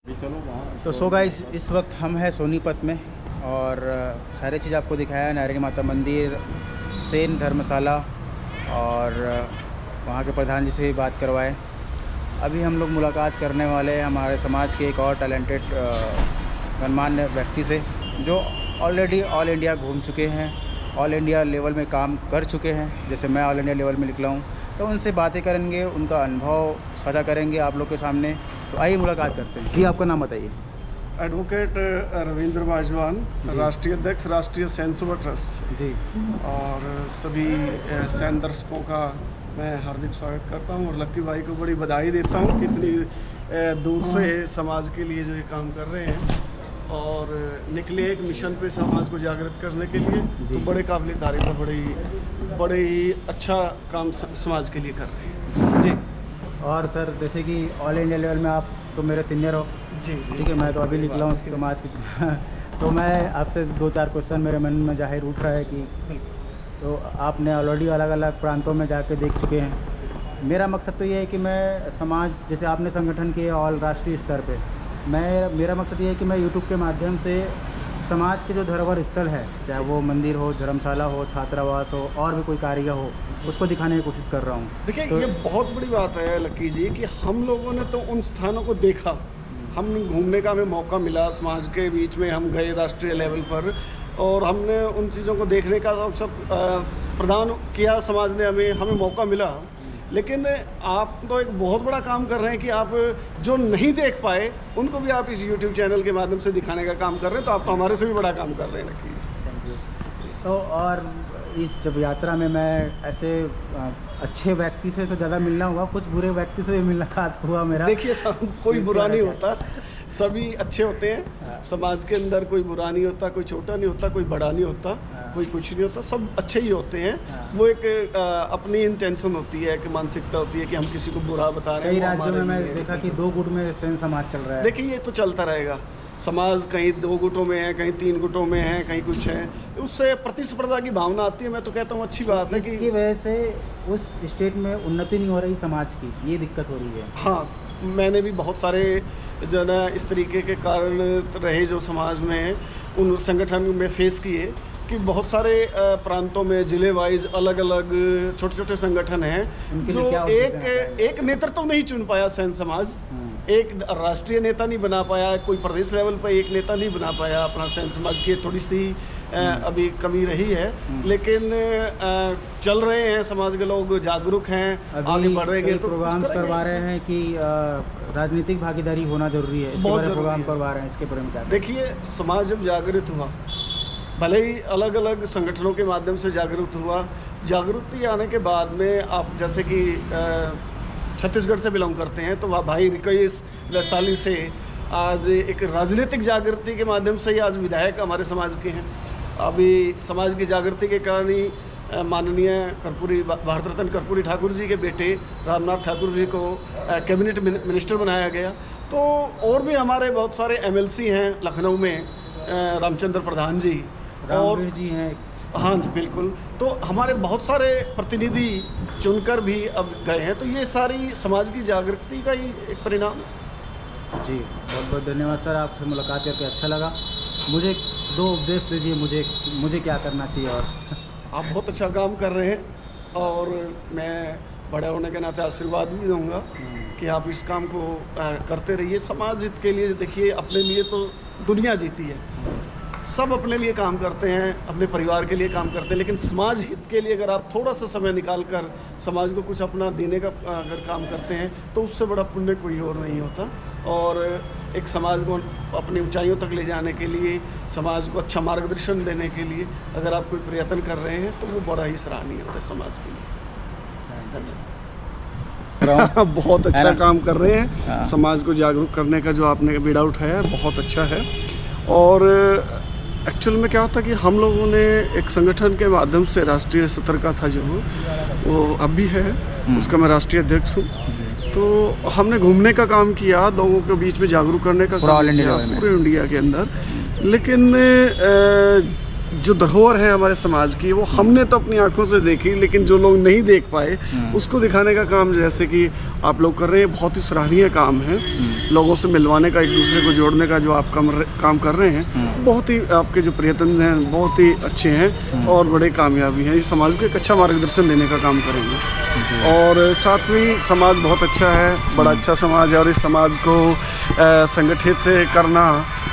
तो so guys, इस वक्त हम हैं सोनीपत में और सारी चीज़ आपको दिखाया, नारायणी माता मंदिर, सेन धर्मशाला और वहाँ के प्रधान जी से भी बात करवाए। अभी हम लोग मुलाकात करने वाले हैं हमारे समाज के एक और टैलेंटेड गणमान्य व्यक्ति से, जो ऑलरेडी ऑल इंडिया घूम चुके हैं, ऑल इंडिया लेवल में काम कर चुके हैं, जैसे मैं ऑल इंडिया लेवल में निकला हूँ। तो उनसे बातें करेंगे, उनका अनुभव साझा करेंगे आप लोग के सामने। तो आइए मुलाकात करते हैं। जी, आपका नाम बताइए। एडवोकेट रविंद्र बाजवान, राष्ट्रीय अध्यक्ष राष्ट्रीय सैन सभा ट्रस्ट जी। और सभी सैन दर्शकों का मैं हार्दिक स्वागत करता हूं और लक्की भाई को बड़ी बधाई देता हूं कि इतनी दूर से समाज के लिए जो ये काम कर रहे हैं और निकले एक मिशन पे समाज को जागृत करने के लिए, तो बड़े काबिल तारीफ है, बड़े ही अच्छा काम समाज के लिए कर रहे हैं। जी। और सर, जैसे कि ऑल इंडिया लेवल में आप तो मेरे सीनियर हो। जी। ठीक है, मैं तो अभी निकला हूँ समाज की तो मैं आपसे 2-4 क्वेश्चन मेरे मन में जाहिर उठ रहा है कि तो आपने ऑलरेडी अलग अलग प्रांतों में जाके देख चुके हैं। मेरा मकसद तो ये है कि मैं समाज, जैसे आपने संगठन किए ऑल राष्ट्रीय स्तर पे, मेरा मकसद ये है कि मैं यूट्यूब के माध्यम से समाज के जो धरोहर स्थल है, चाहे वो मंदिर हो, धर्मशाला हो, छात्रावास हो, और भी कोई कार्य हो, उसको दिखाने की कोशिश कर रहा हूँ। देखिए, तो ये बहुत बड़ी बात है लक्की जी कि हम लोगों ने तो उन स्थानों को देखा, हम घूमने का हमें मौका मिला, समाज के बीच में हम गए राष्ट्रीय लेवल पर और हमने उन चीज़ों को देखने का अवसर प्रदान किया, समाज ने हमें मौका मिला। लेकिन आप तो एक बहुत बड़ा काम कर रहे हैं कि आप जो नहीं देख पाए उनको भी आप इस YouTube चैनल के माध्यम से दिखाने का काम कर रहे हैं, तो आप तो हमारे से भी बड़ा काम कर रहे हैं लक्की। तो और इस जब यात्रा में मैं ऐसे अच्छे व्यक्ति से तो ज़्यादा मिलना हुआ, कुछ बुरे व्यक्ति से भी मुलाकात हुआ मेरा। देखिए, कोई बुरा नहीं होता, सभी अच्छे होते हैं। समाज के अंदर कोई बुरा नहीं होता, कोई छोटा नहीं होता, कोई बड़ा नहीं होता, कोई कुछ नहीं होता, सब अच्छे ही होते हैं। वो एक अपनी इंटेंशन होती है, कि मानसिकता होती है कि हम किसी को बुरा बता रहे हैं। कई राज्यों में मैं देखा कि 2 गुट में सेन समाज चल रहा है। देखिए, ये तो चलता रहेगा। समाज कहीं 2 गुटों में है, कहीं 3 गुटों में है, कहीं कुछ है, उससे प्रतिस्पर्धा की भावना आती है। मैं तो कहता हूँ अच्छी बात है कि इसकी वजह से उस स्टेट में उन्नति नहीं हो रही समाज की, ये दिक्कत हो रही है। हाँ, मैंने भी बहुत सारे जो ना इस तरीके के कारण रहे जो समाज में उन संगठन में फेस किए कि बहुत सारे प्रांतों में जिले वाइज अलग अलग छोटे छोटे संगठन हैं जो एक नेतृत्व नहीं चुन पाया सैन समाज, एक राष्ट्रीय नेता नहीं बना पाया, कोई प्रदेश लेवल पर एक नेता नहीं बना पाया अपना सैन समाज की, थोड़ी सी अभी कमी रही है। लेकिन चल रहे हैं, समाज के लोग जागरूक हैं, आगे बढ़ रहे हैं। तो प्रोग्राम करवा रहे हैं कि राजनीतिक भागीदारी होना जरूरी है, इसके बारे में प्रोग्राम करवा रहे हैं, इसके बारे में क्या? देखिए, समाज जब जागृत हुआ, भले ही अलग अलग संगठनों के माध्यम से जागरूक हुआ, जागृति आने के बाद में आप जैसे कि छत्तीसगढ़ से बिलोंग करते हैं, तो वह भाई रिकेश वैशाली से आज एक राजनीतिक जागृति के माध्यम से ही आज विधायक हमारे समाज के हैं। अभी समाज की जागृति के कारण ही माननीय कर्पूरी, भारत रत्न कर्पूरी ठाकुर जी के बेटे रामनाथ ठाकुर जी को कैबिनेट मिनिस्टर बनाया गया। तो और भी हमारे बहुत सारे MLC हैं लखनऊ में, रामचंद्र प्रधान जी और जी हैं। हाँ जी, बिल्कुल। तो हमारे बहुत सारे प्रतिनिधि चुनकर भी अब गए हैं, तो ये सारी समाज की जागृति का ही एक परिणाम है। जी, बहुत बहुत धन्यवाद सर, आपसे मुलाकात करके अच्छा लगा। मुझे 2 उपदेश दीजिए, मुझे क्या करना चाहिए। और आप बहुत अच्छा काम कर रहे हैं और मैं बड़े होने के नाते आशीर्वाद भी दूंगा कि आप इस काम को करते रहिए। समाज हित के लिए, देखिए, अपने लिए तो दुनिया जीती है, सब अपने लिए काम करते हैं, अपने परिवार के लिए काम करते हैं, लेकिन समाज हित के लिए अगर आप थोड़ा सा समय निकाल कर समाज को कुछ अपना देने का अगर काम करते हैं तो उससे बड़ा पुण्य कोई और नहीं होता। और एक समाज को अपनी ऊंचाइयों तक ले जाने के लिए, समाज को अच्छा मार्गदर्शन देने के लिए अगर आप कोई प्रयत्न कर रहे हैं तो वो बड़ा ही सराहनीय होता है समाज के लिए। धन्यवाद। बहुत अच्छा काम कर रहे हैं, समाज को जागरूक करने का जो आपने बीड़ा उठाया है बहुत अच्छा है। और एक्चुअल में क्या होता कि हम लोगों ने एक संगठन के माध्यम से राष्ट्रीय स्तर का था जो वो अब भी है, उसका मैं राष्ट्रीय अध्यक्ष हूँ। तो हमने घूमने का काम किया, लोगों के बीच में जागरूक करने का काम किया पूरे इंडिया के अंदर। लेकिन जो धरोहर है हमारे समाज की, वो हमने तो अपनी आंखों से देखी, लेकिन जो लोग नहीं देख पाए उसको दिखाने का काम जैसे कि आप लोग कर रहे हैं, बहुत ही सराहनीय काम है। लोगों से मिलवाने का, एक दूसरे को जोड़ने का जो आप काम कर रहे हैं, बहुत ही आपके जो प्रयत्न हैं बहुत ही अच्छे हैं और बड़े कामयाबी हैं। ये समाज को एक अच्छा मार्गदर्शन देने का काम करेंगे। और साथ में समाज बहुत अच्छा है, बड़ा अच्छा समाज है, और इस समाज को संगठित करना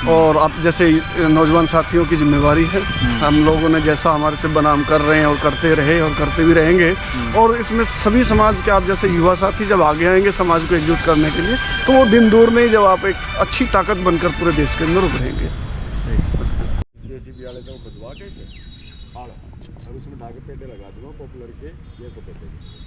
और आप जैसे नौजवान साथियों की जिम्मेवारी है। हम लोगों ने जैसा हमारे से बनाम कर रहे हैं और करते रहे और करते भी रहेंगे, और इसमें सभी समाज के आप जैसे युवा साथी जब आगे आएंगे समाज को एकजुट करने के लिए, तो वो दिन दूर नहीं जब आप एक अच्छी ताकत बनकर पूरे देश के अंदर उभरेंगे। जेसीबी वाले तो खुदवा के और उसमें ढाके पेटे लगा दूंगा पॉपुलर के, ये सब